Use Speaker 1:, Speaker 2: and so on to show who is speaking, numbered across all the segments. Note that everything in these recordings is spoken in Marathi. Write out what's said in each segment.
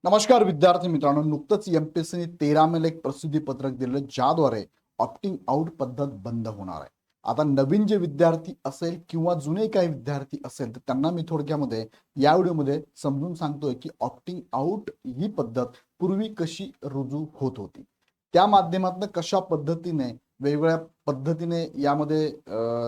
Speaker 1: नमस्कार विद्यार्थी मित्रांनो, नुकतंच एमपीएससीने 13 मेला एक प्रसिद्धी पत्रक दिलं ज्याद्वारे ऑप्टिंग आउट पद्धत बंद होणार आहे. आता नवीन जे विद्यार्थी असेल किंवा जुने काही विद्यार्थी असेल तर त्यांना मी थोडक्यामध्ये या व्हिडिओमध्ये समजून सांगतोय की ऑप्टिंग आउट ही पद्धत पूर्वी कशी रुजू होत होती, त्या माध्यमातून कशा पद्धतीने वेगवेगळ्या पद्धतीने यामध्ये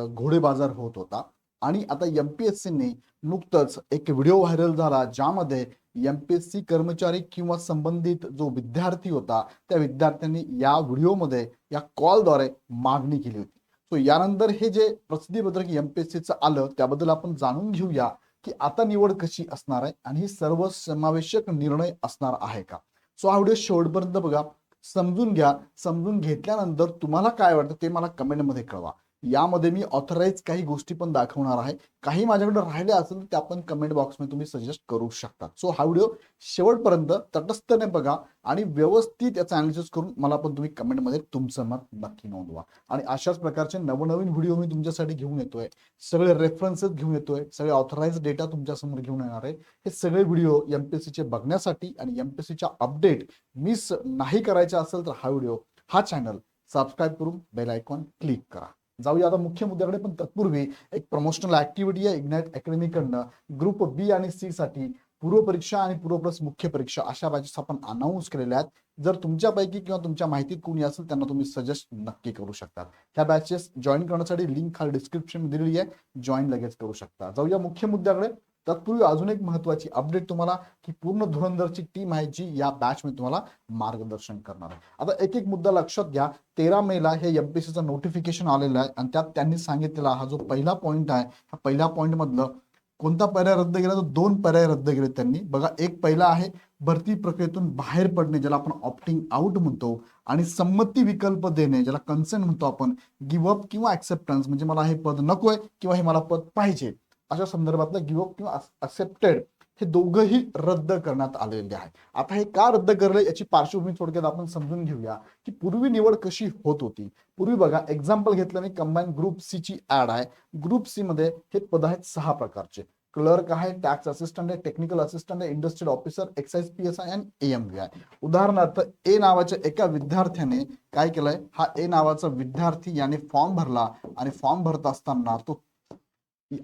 Speaker 1: घोडेबाजार होत होता. आणि आता एमपीएससीने नुकतंच एक व्हिडिओ व्हायरल झाला ज्यामध्ये एमपीएससी कर्मचारी किंवा संबंधित जो विद्यार्थी होता त्या विद्यार्थ्यांनी या व्हिडिओमध्ये या कॉलद्वारे मागणी केली होती. सो यानंतर हे जे प्रसिद्धीपत्रक एमपीएससीचं आलं त्याबद्दल आपण जाणून घेऊया की आता निवड कशी असणार आहे आणि ही सर्व समावेशक निर्णय असणार आहे का. सो हा व्हिडिओ शेवटपर्यंत बघा, समजून घ्या. समजून घेतल्यानंतर तुम्हाला काय वाटतं ते मला कमेंटमध्ये कळवा. यामध्ये मी ऑथराईज काही गोष्टी पण दाखवणार आहे. काही माझ्याकडे राहिले असेल तर ते आपण कमेंट बॉक्समध्ये तुम्ही सजेस्ट करू शकता. सो हा व्हिडिओ शेवटपर्यंत तटस्थपणे बघा आणि व्यवस्थित याचा अनालिसिस करून मला पण तुम्ही कमेंटमध्ये तुमचं मत नक्की नोंदवा. आणि अशाच प्रकारचे नवनवीन व्हिडिओ मी तुमच्यासाठी घेऊन येतोय. सगळे रेफरन्सेस घेऊन येतोय, सगळे ऑथराईज डेटा तुमच्यासमोर घेऊन येणार आहे. हे सगळे व्हिडिओ एमपीएससीचे बघण्यासाठी आणि एमपीएससीच्या अपडेट मिस नाही करायचे असेल तर हा व्हिडिओ, हा चॅनल सबस्क्राईब करून बेल आयकॉन क्लिक करा. जाऊया आता मुख्य मुद्द्याकडे, पण तत्पूर्वी एक प्रमोशनल ऍक्टिव्हिटी आहे इग्नाइट अकॅडमीकडनं ग्रुप बी आणि सी साठी पूर्व परीक्षा आणि पूर्व प्लस मुख्य परीक्षा अशा बॅचेस आपण अनाऊन्स केलेल्या आहेत. जर तुमच्यापैकी किंवा तुमच्या माहितीत कोणी असेल त्यांना तुम्ही सजेस्ट नक्की करू शकता. ह्या बॅचेस जॉईन करण्यासाठी लिंक खाली डिस्क्रिप्शन दिलेली आहे, जॉईन लगेच करू शकता. जाऊया मुख्य मुद्द्याकडे. तत्पूर्वी अजून एक महत्वाची अपडेट तुम्हाला की पूर्ण धुरंधरची टीम आहे जी या बॅच मध्ये तुम्हाला मार्गदर्शन करणार आहे. आता एक एक मुद्दा लक्षात घ्या. 13 मेला हे एमपीएससीचं नोटिफिकेशन आलेलं आहे आणि त्यात त्यांनी सांगितलेला हा जो पहिला पॉईंट आहे, ह्या पहिल्या पॉईंट मधलं कोणता पर्याय रद्द केला तर 2 पर्याय रद्द केले त्यांनी. बघा, एक पहिला आहे भरती प्रक्रियेतून बाहेर पडणे ज्याला आपण ऑप्टिंग आउट म्हणतो, आणि संमती विकल्प देणे ज्याला कन्सेंट म्हणतो आपण. गिव्हअप किंवा ऍक्सेप्टन्स म्हणजे मला हे पद नकोय किंवा हे मला पद पाहिजे अशा संदर्भातलं गिव्हअप किंवा ऍक्सेप्टेड हे दोघंही रद्द करण्यात आलेले आहे. आता हे का रद्द करले याची पार्श्वभूमी थोडक्यात आपण समजून घेऊया की पूर्वी निवड कशी होत होती. पूर्वी बघा, एक्झाम्पल घेतलं मी, कंबाईन ग्रुप सी ची ऍड आहे. ग्रुप सी मध्ये हे पद आहेत 6 प्रकारचे. क्लर्क आहे, टॅक्स असिस्टंट आहे, टेक्निकल असिस्टंट आहे, इंडस्ट्रियल ऑफिसर, एक्साइज पीएस आहे आणि एएमव्ही आहे. उदाहरणार्थ ए नावाच्या एका विद्यार्थ्याने काय केलंय, हा ए नावाचा विद्यार्थी याने फॉर्म भरला आणि फॉर्म भरत असताना तो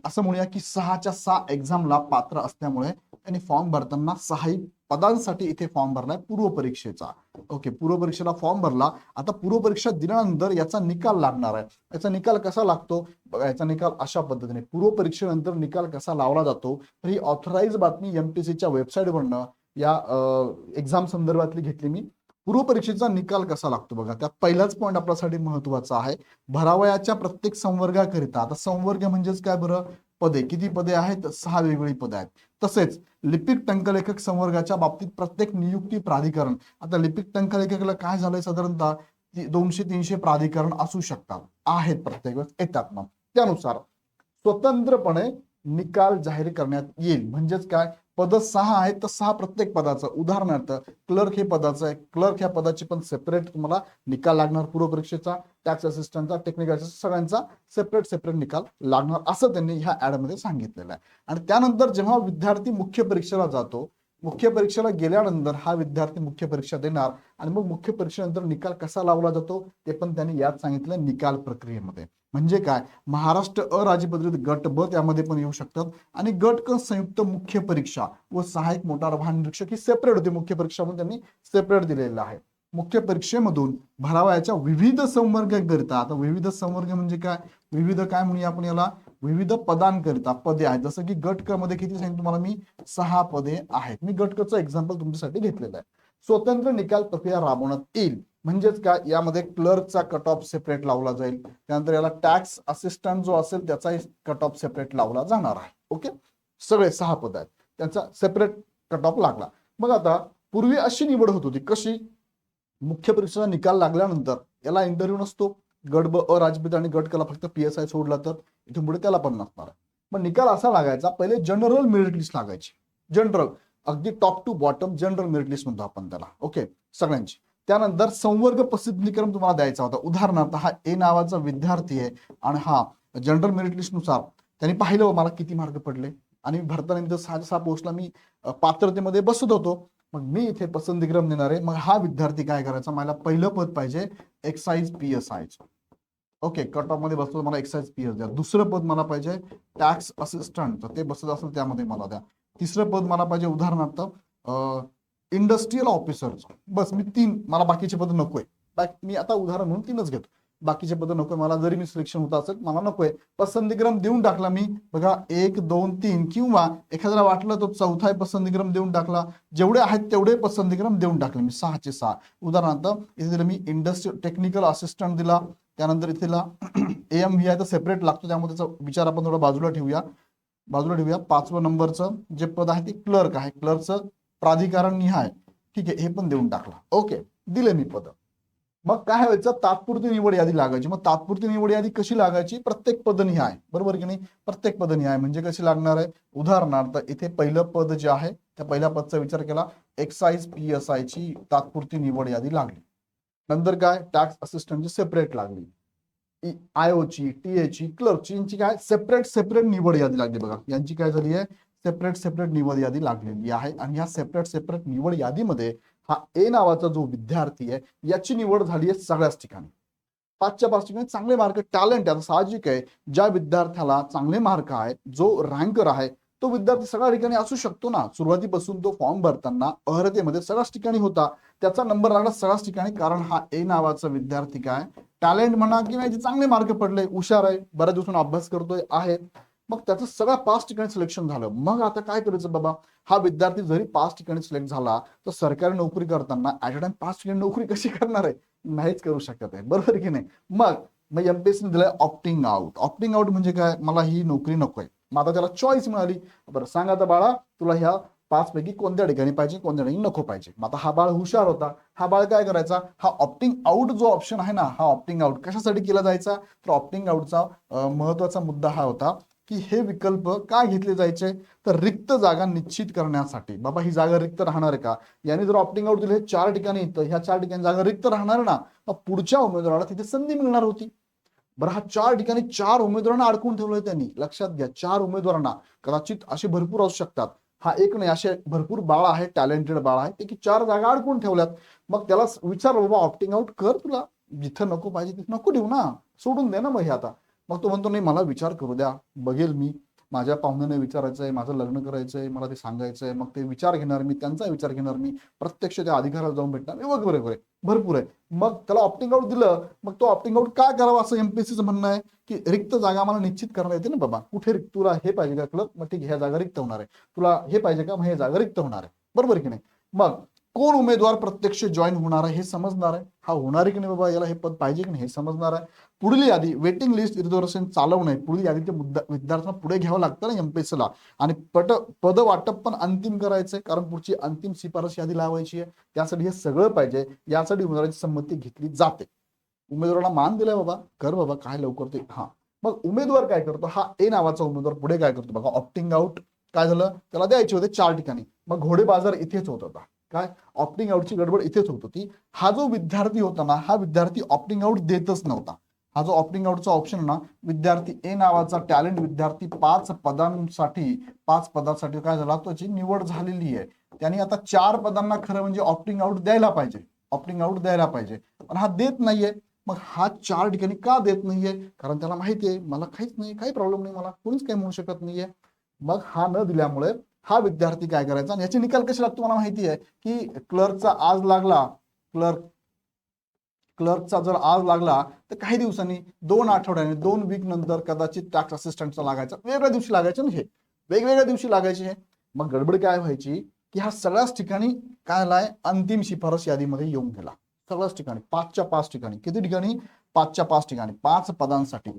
Speaker 1: असं म्हणूया की 6च्या 6 एक्झामला पात्र असल्यामुळे त्यांनी फॉर्म भरताना 6 पदांसाठी इथे फॉर्म भरलाय पूर्व परीक्षेचा. ओके, पूर्व परीक्षेला फॉर्म भरला. आता पूर्व परीक्षा दिल्यानंतर याचा निकाल लागणार आहे. याचा निकाल कसा लागतो बघा, याचा निकाल अशा पद्धतीने, पूर्व परीक्षेनंतर निकाल कसा लावला जातो तर ही ऑथराईज बातमी एमपीएससीच्या वेबसाईटवरनं या एक्झाम संदर्भातली घेतली मी. पूर्व परीक्षेचा निकाल कसा लागतो बघा, त्यात पहिलाच पॉईंट आपल्यासाठी महत्वाचा आहे. भरावयाच्या प्रत्येक संवर्गाकरिता, आता संवर्ग म्हणजेच काय बरं, पदे. किती पदे आहेत, 6 वेगवेगळी पदे आहेत. तसेच लिपिक टंकलेखक संवर्गाच्या बाबतीत प्रत्येक नियुक्ती प्राधिकरण, आता लिपिक टंकलेखकला काय झालंय, साधारणतः 200-300 प्राधिकरण असू शकतात, आहेत प्रत्येक वेळेस येतात ना, त्यानुसार स्वतंत्रपणे निकाल जाहीर करण्यात येईल. म्हणजेच काय, पद 6 आहेत तर 6 प्रत्येक पदाचं. उदाहरणार्थ क्लर्क हे पदाचं आहे, क्लर्क ह्या पदाची पण सेपरेट तुम्हाला निकाल लागणार पूर्व परीक्षेचा, टॅक्स असिस्टंटचा, टेक्निकल सगळ्यांचा सेपरेट सेपरेट निकाल लागणार असं त्यांनी ह्या ऍड मध्ये सांगितलेलं आहे. आणि त्यानंतर जेव्हा विद्यार्थी मुख्य परीक्षेला जातो, मुख्य परीक्षेला गेल्यानंतर हा विद्यार्थी मुख्य परीक्षा देणार आणि मग मुख्य परीक्षेनंतर निकाल कसा लावला जातो ते पण त्यांनी यात सांगितलं निकाल प्रक्रियेमध्ये. म्हणजे काय, महाराष्ट्र अराजपत्रित गट ब त्यामध्ये पण येऊ शकतात आणि गट क संयुक्त मुख्य परीक्षा व सहाय्यक मोटार वाहन निरीक्षक ही सेपरेट होती मुख्य परीक्षा म्हणून त्यांनी सेपरेट दिलेलं आहे. मुख्य परीक्षेमधून भरावयाच्या विविध संवर्गाकरिता, आता विविध संवर्ग म्हणजे काय, विविध काय म्हणूया आपण याला, विविध पदांकरिता पदे आहेत. जसं की गट क मध्ये किती सांगितलं तुम्हाला मी, 6 पदे आहेत. मी गट क चं एक्झाम्पल तुमच्यासाठी घेतलेलं आहे. स्वतंत्र निकाल प्रक्रिया राबवण्यात येईल. म्हणजेच काय, यामध्ये क्लर्कचा कट ऑफ सेपरेट लावला जाईल, त्यानंतर याला टॅक्स असिस्टंट जो असेल त्याचाही कट ऑफ सेपरेट लावला जाणार आहे. ओके, सगळे 6 पद आहेत, त्यांचा सेपरेट कट ऑफ लागला. मग आता पूर्वी अशी निवड होत होती, कशी, मुख्य परीक्षेचा निकाल लागल्यानंतर याला इंटरव्ह्यू नसतो. गट ब अराजपत्रित आणि गट कला फक्त पीएसआय सोडला तर इथून पुढे त्याला पण नसणार. मग निकाल असा लागायचा, पहिले जनरल मेरिट लिस्ट लागायची. जनरल, अगदी top to bottom general merit list म्हणतो आपण त्याला. ओके, सगळ्यांची. त्यानंतर संवर्ग प्रसिद्धीक्रम तुम्हाला द्यायचा होता. उदाहरणार्थ हा ए नावाचा विद्यार्थी आहे आणि हा जनरल मेरिट लिस्ट नुसार त्यांनी पाहिलं मला किती मार्क पडले आणि भरताना 6 पोस्टला मी पात्रतेमध्ये बसत होतो. मग मी इथे पसंतीक्रम देणार आहे. मग हा विद्यार्थी काय करायचा, मला पहिलं पद पाहिजे excise PSI. Okay, cut off मध्ये बसतो मला एक्साइज PS द्या. दुसरं पद मला पाहिजे टॅक्स असिस्टंट, तर ते बसत असेल त्यामध्ये मला द्या. तिसरं पद मला पाहिजे उदाहरणार्थ इंडस्ट्रियल ऑफिसर. बस मी 3, मला बाकीचे पद नकोय. मी आता उदाहरण म्हणून 3च घेतो, बाकीचे पद नकोय मला. जरी मी सिलेक्शन होत असेल मला नकोय. पसंतीक्रम देऊन टाकला मी बघा 1 2 3, किंवा एखाद्याला वाटलं तो चौथा पसंतीक्रम देऊन टाकला. जेवढे आहेत तेवढे पसंतीक्रम देऊन टाकले मी 6 चे 6. उदाहरणार्थ इथे दिलं मी इंडस्ट्रियल टेक्निकल असिस्टंट दिला. त्यानंतर इथे AMV आहे तर सेपरेट लागतो, त्यामुळे त्याचा विचार आपण थोडा बाजूला ठेवूया. 5व्या नंबरचं जे पद आहे ते क्लर्क आहे. क्लर्कचं प्राधिकरण निहाय, ठीक आहे, हे पण देऊन टाकला. ओके, दिले मी पद. मग काय व्हायचं, तात्पुरती निवड यादी लागायची. मग तात्पुरती निवड यादी कशी लागायची, प्रत्येक पद निहाय, बरोबर की नाही. प्रत्येक पद निहाय म्हणजे कशी लागणार आहे. उदाहरणार्थ इथे पहिलं पद जे आहे त्या पहिल्या पदचा विचार केला, एक्साइज PSI ची तात्पुरती निवड यादी लागली. नंतर काय, टॅक्स असिस्टंटची सेपरेट लागली. IO ची, TA ची, क्लर्कची, यांची काय सेपरेट निवड यादी लागली. बघा यांची काय झाली आहे, सेपरेट निवड यादी लागलेली आहे. आणि या सेपरेट निवड यादीमध्ये हा A नावाचा जो विद्यार्थी आहे याची निवड झाली आहे सगळ्याच ठिकाणी. 5च्या 5 ठिकाणी चांगले मार्क, टॅलेंट आहे. साहजिक आहे, ज्या विद्यार्थ्याला चांगले मार्क आहेत, जो रँकर आहे, तो विद्यार्थी सगळ्या ठिकाणी असू शकतो ना. सुरुवातीपासून तो फॉर्म भरताना अर्हतेमध्ये सगळ्याच ठिकाणी होता, त्याचा नंबर लागला सगळ्याच ठिकाणी. कारण हा A नावाचा विद्यार्थी काय, टॅलेंट म्हणा किंवा चांगले मार्क पडले, हुशार आहे, बऱ्याच दिवसांनी अभ्यास करतोय आहे, मग त्याचं सगळ्या 5 ठिकाणी सिलेक्शन झालं. मग आता काय करायचं बाबा, हा विद्यार्थी जरी 5 ठिकाणी सिलेक्ट झाला तर सरकारी नोकरी करताना ऍट अ टाइम 5 ठिकाणी नोकरी कशी करणार आहे, नाहीच करू शकत आहे, बरोबर की नाही. मग MPSC दिलंय ऑप्टिंग आउट म्हणजे काय, मला ही नोकरी नकोय. मग आता त्याला चॉईस मिळाली, बरं सांग आता बाळा तुला ह्या 5 पैकी कोणत्या ठिकाणी पाहिजे, कोणत्या ठिकाणी नको पाहिजे. मग आता हा बाळ हुशार होता, हा बाळ काय करायचा, हा ऑप्टिंग आउट जो ऑप्शन आहे ना, हा ऑप्टिंग आउट कशासाठी केला जायचा, तर ऑप्टिंग आउटचा महत्वाचा मुद्दा हा होता की हे विकल्प काय घेतले जायचे, तर रिक्त जागा निश्चित करण्यासाठी. बाबा ही जागा रिक्त राहणार आहे का, याने जर ऑप्टिंग आउट दिले 4 ठिकाणी, तर ह्या 4 ठिकाणी जागा रिक्त राहणार ना, तर पुढच्या उमेदवाराला तिथे संधी मिळणार होती. बरं, हा 4 ठिकाणी 4 उमेदवारांना अडकून ठेवलंय त्यांनी. लक्षात घ्या, 4 उमेदवारांना, कदाचित असे भरपूर असू शकतात, हा एक नाही, असे भरपूर बाळ आहे, टॅलेंटेड बाळ आहे, ते की 4 जागा अडकून ठेवल्यात. मग त्याला विचार, बाबा ऑप्टिंग आउट कर, तुला जिथं नको पाहिजे तिथं नको देऊ ना, सोडून दे ना मग हे आता. मग तो म्हणतो नाही मला विचार करू द्या, बघेल मी, माझ्या पाहुण्याने विचारायचंय, माझं लग्न करायचंय, मला ते सांगायचंय, मग ते विचार घेणार मी, त्यांचा विचार घेणार मी, प्रत्यक्ष त्या अधिकाऱ्याला जाऊन भेटणार मी, वगैरे भरपूर आहे. मग त्याला ऑप्टिंग आउट दिलं. मग तो ऑप्टिंग आउट काय करावा असं MPSCचं म्हणणं आहे की रिक्त जागा मला निश्चित करता येते ना बाबा, कुठे तुला हे पाहिजे का क्लर्क, मग ठीक ह्या जागा रिक्त होणार आहे, तुला हे पाहिजे का, मग हे जागा रिक्त होणार आहे, बरोबर की नाही. मग कोण उमेदवार प्रत्यक्ष जॉईन होणार आहे हे समजणार आहे, हा होणार आहे की नाही बाबा, याला हे पद पाहिजे की नाही हे समजणार आहे. पुढील यादी, वेटिंग लिस्ट रिझर्वेशन चालवणे, पुढील यादीचे विद्यार्थ्यांना पुढे घ्यावं लागतं ना MPSCला. आणि पद वाटप पण अंतिम करायचंय, कारण पुढची अंतिम शिफारस यादी लावायची आहे, त्यासाठी हे सगळं पाहिजे. यासाठी उमेदवाराची संमती घेतली जाते. उमेदवाराला मान दिलाय बाबा, कर बाबा काय लवकर ते. हा, मग उमेदवार काय करतो, हा A नावाचा उमेदवार पुढे काय करतो बघा, ऑप्टिंग आउट काय झालं, त्याला द्यायचे होते 4 ठिकाणी. मग घोडे बाजार इथेच होत होता, काय ऑप्टिंग आउटची गडबड इथेच होत होती. हा जो विद्यार्थी होता ना, हा विद्यार्थी ऑप्टिंग आउट देतच नव्हता. हा जो ऑप्टिंग आउटचा ऑप्शन ना, विद्यार्थी A नावाचा टॅलेंट विद्यार्थी 5 पदांसाठी काय झाला, त्याची निवड झालेली आहे. त्याने आता 4 पदांना खरं म्हणजे ऑप्टिंग आउट द्यायला पाहिजे, पण हा देत नाहीये. मग हा 4 ठिकाणी का देत नाहीये, कारण त्याला माहिती आहे मला काहीच नाही, काही प्रॉब्लेम नाही, मला कोणीच काही म्हणू शकत नाहीये. मग हा न दिल्यामुळे हा विद्यार्थी काय करायचा, आणि याचे निकाल कसे लागतो मला माहिती आहे की क्लर्कचा आज लागला, क्लर्कचा जर आज लागला तर काही दिवसांनी, 2 आठवड्याने, 2 वीक नंतर कदाचित टॅक्स असिस्टंटचा लागायचा, वेगळ्या दिवशी लागायचं ना, हे वेगवेगळ्या दिवशी लागायचे हे. मग गडबड काय व्हायची की हा सगळ्याच ठिकाणी काय आलाय, अंतिम शिफारस यादीमध्ये येऊन गेला. सगळ्याच ठिकाणी 5च्या 5 ठिकाणी, किती ठिकाणी, 5च्या 5 ठिकाणी, 5 पदांसाठी,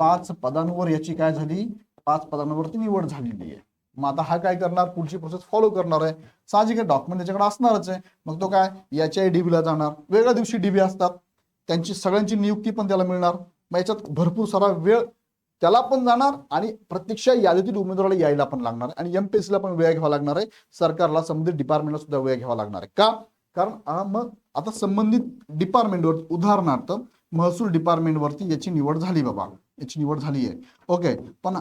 Speaker 1: 5 पदांवर याची काय झाली, 5 पदांवरती निवड झालेली आहे. मग आता हा काय करणार, पुढची प्रोसेस फॉलो करणार आहे. साहजिक आहे, डॉक्युमेंट त्याच्याकडे असणारच आहे. मग तो काय, याच्याही DBला जाणार, वेगळ्या दिवशी DB असतात, त्यांची सगळ्यांची नियुक्ती पण त्याला मिळणार. मग याच्यात भरपूर सारा वेळ त्याला पण जाणार, आणि प्रत्यक्ष यादीतील उमेदवाराला यायला पण लागणार आहे, आणि MPSCला पण वेळ घ्यावा लागणार आहे, सरकारला, संबंधित डिपार्टमेंटला सुद्धा वेळ घ्यावा लागणार आहे. का, कारण मग आता संबंधित डिपार्टमेंटवर, उदाहरणार्थ महसूल डिपार्टमेंटवरती याची निवड झाली बाबा, याची निवड झाली आहे, ओके, पण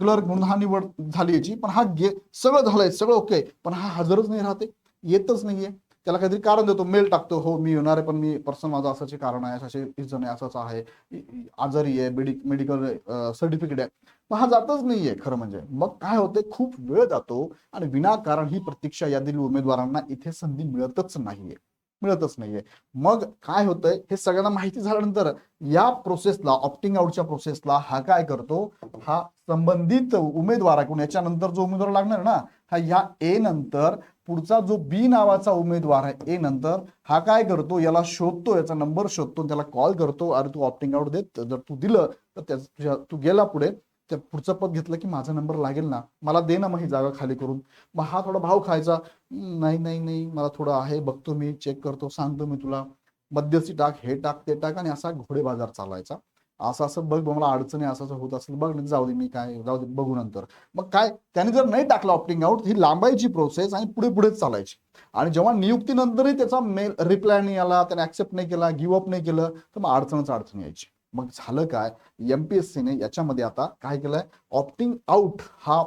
Speaker 1: क्लर्क म्हणून हा निवड झाली याची, पण हा सगळं झालंय, सगळं ओके, पण हा हजरच नाही राहते. येतच नाहीये. त्याला काहीतरी कारण देतो, मेल टाकतो, हो मी येणार आहे पण मी पर्सन माझं असाचे कारण आहे, असे रिझन आहे, असंच आहे, आजारी आहे, मेडिकल सर्टिफिकेट आहे. मग हा जातच नाहीये खरं म्हणजे. मग काय होते, खूप वेळ जातो आणि विनाकारण ही प्रतीक्षा यादीतील उमेदवारांना इथे संधी मिळतच नाहीये. मग काय होतंय, हे सगळ्यांना माहिती झाल्यानंतर या प्रोसेसला, ऑप्टिंग आउटच्या प्रोसेसला हा काय करतो, हा संबंधित उमेदवाराकडून याच्यानंतर जो उमेदवार लागणार ना, हा या ए नंतर पुढचा जो बी नावाचा उमेदवार आहे ए नंतर, हा काय करतो, याला शोधतो, याचा नंबर शोधतो, त्याला कॉल करतो, अरे तू ऑप्टिंग आउट देत, जर तू दिलं तर तू गेला पुढे, त्या पुढचं पद घेतलं की माझा नंबर लागेल ना, मला दे ना मग ही जागा खाली करून. मग हा थोडा भाव खायचा, नाही नाही नाही मला थोडं आहे, बघतो मी, चेक करतो, सांगतो मी तुला, मध्यस्थी टाक, हे टाक, ते टाक, आणि असा घोडे बाजार चालवायचा. असं असं बघ मला अडचणी असं असं होत असेल बघ, जाऊ दे मी काय, जाऊ दे बघू नंतर. मग काय, त्याने जर नाही टाकलं ऑप्टिंग आउट, ही लांबायची प्रोसेस आणि पुढे पुढेच चालायची. आणि जेव्हा नियुक्तीनंतरही त्याचा मेल रिप्लाय नाही आला, त्याने ऍक्सेप्ट नाही केला, गिव्ह अप नाही केलं, तर मग अडचण यायची. मग झालं काय, एमपीएससीने याच्यामध्ये आता काय केलंय, ऑप्टिंग आउट हा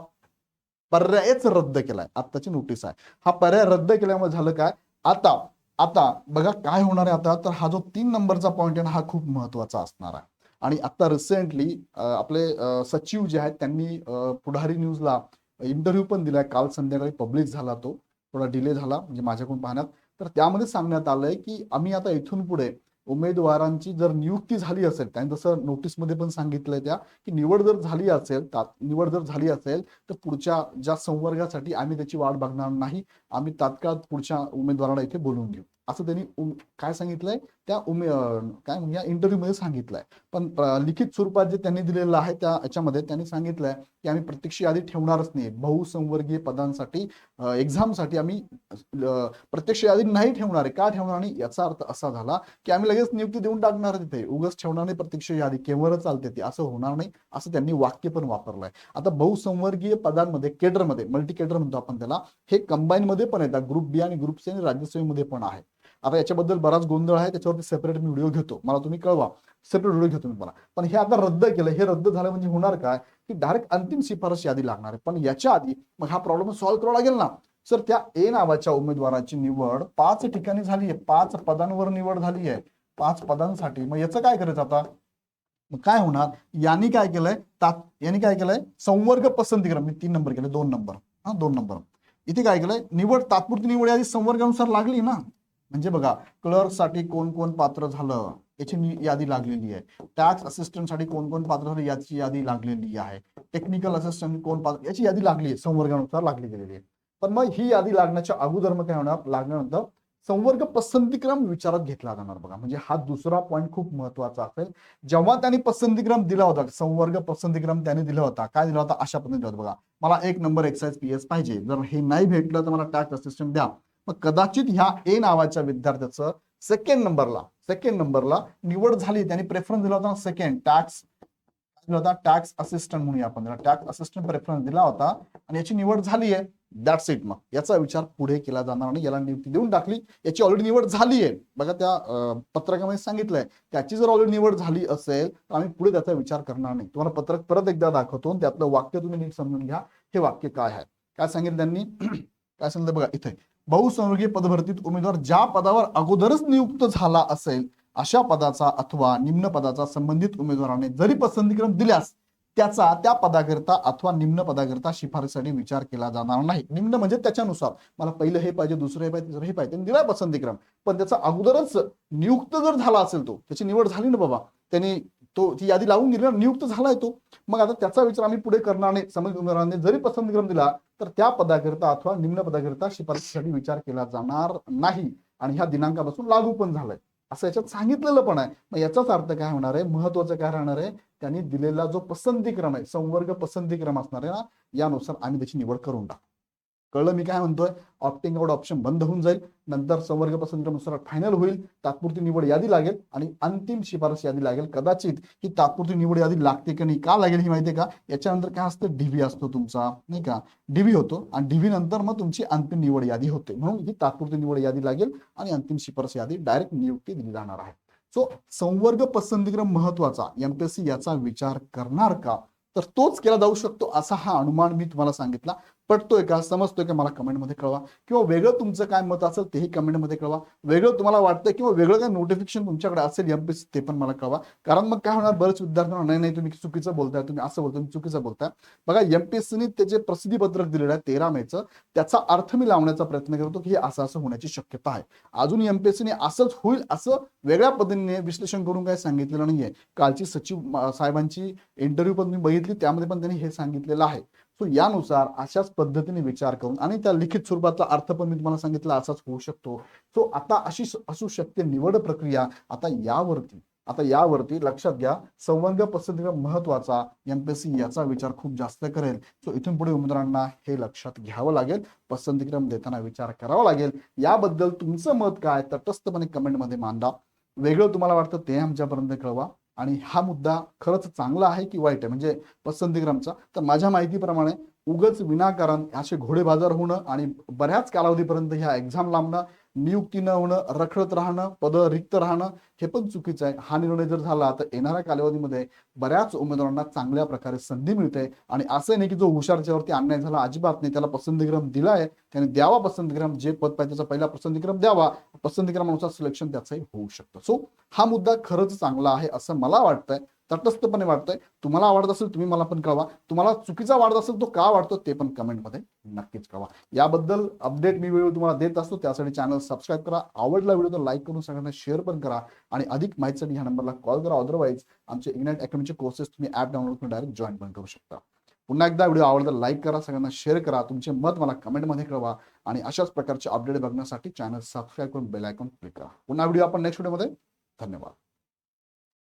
Speaker 1: पर्यायच रद्द केलाय. आत्ताची नोटीस आहे, हा पर्याय रद्द केल्यामुळे झालं काय, आता आता बघा काय होणार आहे आता, तर हा जो 3 नंबरचा पॉईंट आहे ना, हा खूप महत्वाचा असणार आहे. आणि आता रिसेंटली आपले सचिव जे आहेत त्यांनी पुढारी न्यूजला इंटरव्ह्यू पण दिलाय, काल संध्याकाळी पब्लिक झाला, तो थोडा डिले झाला म्हणजे माझ्याकडून पाहण्यात. तर त्यामध्ये सांगण्यात आलंय की आम्ही आता इथून पुढे उमेदवारांची जर नियुक्ती झाली असेल, त्यांनी जसं नोटीसमध्ये पण सांगितलंय त्या, की निवड जर झाली असेल तर पुढच्या ज्या संवर्गासाठी आम्ही त्याची वाट बघणार नाही, आम्ही तात्काळ पुढच्या उमेदवाराला इथे बोलवून घेऊ, असं त्यांनी काय सांगितलंय त्या काय म्हणजे इंटरव्ह्यू मध्ये सांगितलंय. पण लिखित स्वरूपात जे त्यांनी दिलेलं आहे त्या याच्यामध्ये त्यांनी सांगितलंय की आम्ही प्रत्यक्ष यादी ठेवणारच नाही, बहुसंवर्गीय पदांसाठी एक्झामसाठी आम्ही प्रत्यक्ष यादी नाही ठेवणार आहे. का ठेवणार नाही, याचा अर्थ असा झाला की आम्ही लगेच नियुक्ती देऊन टाकणार तिथे, उगाच ठेवणार नाही प्रत्यक्ष यादी, केवळ चालते ती, असं होणार नाही, असं त्यांनी वाक्य पण वापरलंय. आता बहुसंवर्गीय पदांमध्ये केडरमध्ये, मल्टी केडर म्हणतो आपण त्याला, हे कंबाईन मध्ये पण येतात, ग्रुप बी आणि ग्रुप सी आणि राज्यसेवेमध्ये पण आहे. आता याच्याबद्दल बराच गोंधळ आहे, त्याच्यावरती सेपरेट मी व्हिडिओ घेतो, मला तुम्ही कळवा, सेपरेट व्हिडिओ घेतो मी मला. पण हे आता रद्द केलं, हे रद्द झालं म्हणजे होणार काय, की डायरेक्ट अंतिम शिफारस यादी लागणार आहे. पण याच्या आधी मग हा प्रॉब्लेम सॉल्व्ह करावा लागेल ना. सर त्या ए नावाच्या उमेदवाराची निवड 5 ठिकाणी झाली आहे, 5 पदांवर निवड झाली आहे, 5 पदांसाठी. मग याचं काय करायचं आता, मग काय होणार, यांनी काय केलंय संवर्ग पसंतीक्रम, मी 3 नंबर केले, 2 नंबर, हा 2 नंबर, इथे काय केलंय, निवड तात्पुरती निवड यादी संवर्गानुसार लागली ना. म्हणजे बघा, क्लर्क साठी कोण कोण पात्र झालं याची यादी लागलेली आहे, टॅक्स असिस्टंट साठी कोण कोण पात्र झालं याची यादी लागलेली आहे, टेक्निकल असिस्टंट कोण पात्र याची यादी लागली आहे, संवर्गानुसार लागली गेलेली आहे. पण मग ही यादी लागण्याच्या अगोदर मग काय होणार, लागल्यानंतर संवर्ग पसंतीक्रम विचारात घेतला जाणार. बघा म्हणजे हा दुसरा पॉईंट खूप महत्वाचा असेल. जेव्हा त्यांनी पसंतीक्रम दिला होता, संवर्ग पसंतीक्रम त्यांनी दिला होता, काय दिला होता, अशा पद्धतीने होता बघा, मला 1 नंबर एक्साइज पीएस पाहिजे, जर हे नाही भेटलं तर मला टॅक्स असिस्टंट द्या. मग कदाचित ह्या ए नावाच्या विद्यार्थ्याचं सेकंड नंबरला निवड झाली, त्यांनी प्रेफरन्स दिला होता सेकंड, टॅक्स असिस्टंट म्हणूया आपण त्याला, टॅक्स असिस्टंट प्रेफरन्स दिला होता आणि याची निवड झाली आहे, दॅट्स इट. मग याचा विचार पुढे केला जाणार नाही, याला नियुक्ती देऊन टाकली, याची ऑलरेडी निवड झाली आहे. बघा त्या पत्रकामध्ये सांगितलंय, त्याची जर ऑलरेडी निवड झाली असेल तर आम्ही पुढे त्याचा विचार करणार नाही. तुम्हाला पत्रक परत एकदा दाखवतो, त्यातलं वाक्य तुम्ही नीट समजून घ्या, हे वाक्य काय आहे, काय सांगितलं त्यांनी काय सांगितलं बघा इथे, बहुसंवर्गीय पदभरतीत उमेदवार ज्या पदावर अगोदरच नियुक्त झाला असेल अशा पदाचा अथवा निम्न पदाचा संबंधित उमेदवाराने जरी पसंतीक्रम दिल्यास त्याचा त्या पदाकरिता अथवा निम्न पदाकरिता शिफारसीसाठी विचार केला जाणार नाही. निम्न म्हणजे त्याच्यानुसार, मला पहिलं हे पाहिजे, दुसरं हे पाहिजे, तिसरं हे पाहिजे, दिलाय पसंतीक्रम, पण त्याचा अगोदरच नियुक्त जर झाला असेल, तो त्याची निवड झाली ना बाबा, त्यांनी ती यादी लावून दिली, नियुक्त झालाय तो, मग आता त्याचा विचार आम्ही पुढे करणार नाही. संबंधित उमेदवारांनी जरी पसंतीक्रम दिला तर त्या पदाकरिता अथवा निम्न पदाकरिता शिफारसीसाठी विचार केला जाणार नाही, आणि ह्या दिनांकापासून लागू पण झालाय, असं याच्यात सांगितलेलं पण आहे. मग याचाच अर्थ काय होणार आहे, महत्वाचं काय राहणार आहे, त्यांनी दिलेला जो पसंतीक्रम आहे, संवर्ग पसंतीक्रम असणार आहे ना, यानुसार आम्ही त्याची निवड करून टाकू. कळलं मी काय म्हणतोय, ऑप्टिंग आउट ऑप्शन बंद होऊन जाईल, नंतर संवर्ग पसंतीक्रमानुसार फायनल होईल, तात्पुरती निवड यादी लागेल आणि अंतिम शिफारस यादी लागेल. कदाचित ही तात्पुरती निवड यादी लागते की नाही, का लागेल ही माहितीये का, याच्यानंतर काय असतं, डीव्ही असतो तुमचा, नाही का, डीव्ही होतो आणि डीव्ही नंतर मग तुमची अंतिम निवड यादी होते, म्हणून ही तात्पुरती निवड यादी लागेल आणि अंतिम शिफारस यादी डायरेक्ट नियुक्ती दिली जाणार आहे. सो संवर्ग पसंतीक्रम महत्वाचा, एमपीएससी याचा विचार करणार का, तर तोच केला जाऊ शकतो असा हा अनुमान मी तुम्हाला सांगितला. पटतोय का, समजतोय का, मला कमेंटमध्ये कळवा. किंवा वेगळं तुमचं काय मत असेल तेही कमेंटमध्ये कळवा. वेगळं तुम्हाला वाटतंय किंवा वेगळं काय नोटिफिकेशन तुमच्याकडे असेल एमपीएससी ते पण मला कळवा. कारण मग काय होणार, बरेच विद्यार्थ्यांना नाही नाही तुम्ही चुकीचं बोलताय, तुम्ही असं बोलताय, तुम्ही चुकीचं बोलताय. बघा, एमपीएससीने त्याचे प्रसिद्धी पत्रक दिलेलं आहे 13 मेचं, त्याचा अर्थ मी लावण्याचा प्रयत्न करतो की हे असं असं होण्याची शक्यता आहे. अजून एमपीएससीने असंच होईल असं वेगळ्या पद्धतीने विश्लेषण करून काय सांगितलेलं नाहीये. कालची सचिव साहेबांची इंटरव्ह्यू पण मी बघितली, त्यामध्ये पण त्यांनी हे सांगितलेलं आहे. सो यानुसार अशाच पद्धतीने विचार करून आणि त्या लिखित स्वरूपाचा अर्थ पण मी तुम्हाला सांगितला असाच होऊ शकतो. सो आता अशी असू शकते निवड प्रक्रिया. आता यावरती लक्षात घ्या, संवर्ग पसंतीक्रम महत्वाचा, एमपीएससी याचा विचार खूप जास्त करेल. सो इथून पुढे उमेदवारांना हे लक्षात घ्यावं लागेल, पसंतीक्रम देताना विचार करावा लागेल. याबद्दल तुमचं मत काय तटस्थपणे कमेंटमध्ये मांडा. वेगळं तुम्हाला वाटतं ते आमच्यापर्यंत कळवा. आणि हा मुद्दा खरंच चांगला आहे की वाईट आहे म्हणजे पसंतीक्रमचा, तर माझ्या माहितीप्रमाणे उगच विनाकारण असे घोडेबाजार होणं आणि बऱ्याच कालावधीपर्यंत ह्या एक्झाम लांबणं, नियुक्ती न होणं, रखडत राहणं, पदं रिक्त राहणं हे पण चुकीचं आहे. हा निर्णय जर झाला तर येणाऱ्या कालावधीमध्ये बऱ्याच उमेदवारांना चांगल्या प्रकारे संधी मिळते. आणि असं नाही की जो हुशारच्यावरती अन्याय झाला, अजिबात नाही. त्याला पसंतीक्रम दिलाय, त्याने द्यावा पसंतीक्रम, जे पद पाहिजे त्याचा पहिला पसंतीक्रम द्यावा, पसंतीक्रमानुसार सिलेक्शन त्याचंही होऊ शकतं. सो हा मुद्दा खरंच चांगला आहे असं मला वाटतंय, तटस्थपणे वाटतंय. तुम्हाला आवडत असेल तुम्ही मला पण कळवा, तुम्हाला चुकीचा वाटत असेल तो का वाटतो ते पण कमेंटमध्ये नक्कीच कळवा. याबद्दल अपडेट मी व्हिडिओ तुम्हाला देत असतो, त्यासाठी चॅनल सबस्क्राईब करा. आवडला व्हिडिओ तर लाईक करून सगळ्यांना शेअर पण करा. आणि अधिक माहितीसाठी ह्या नंबरला कॉल करा. अदरवाईज आमचे इग्नाइट अकॅडमीचे कोर्सेस तुम्ही ऍप डाउनलोड करून डायरेक्ट जॉईन पण करू शकता. पुन्हा एकदा व्हिडिओ आवडला तर लाईक करा, सगळ्यांना शेअर करा, तुमचे मत मला कमेंटमध्ये कळवा. आणि अशाच प्रकारचे अपडेट बघण्यासाठी चॅनल सबस्क्राईब करून बेल आयकॉन क्लिक करा. पुन्हा व्हिडिओ आपण नेक्स्ट व्हिडिओमध्ये. धन्यवाद.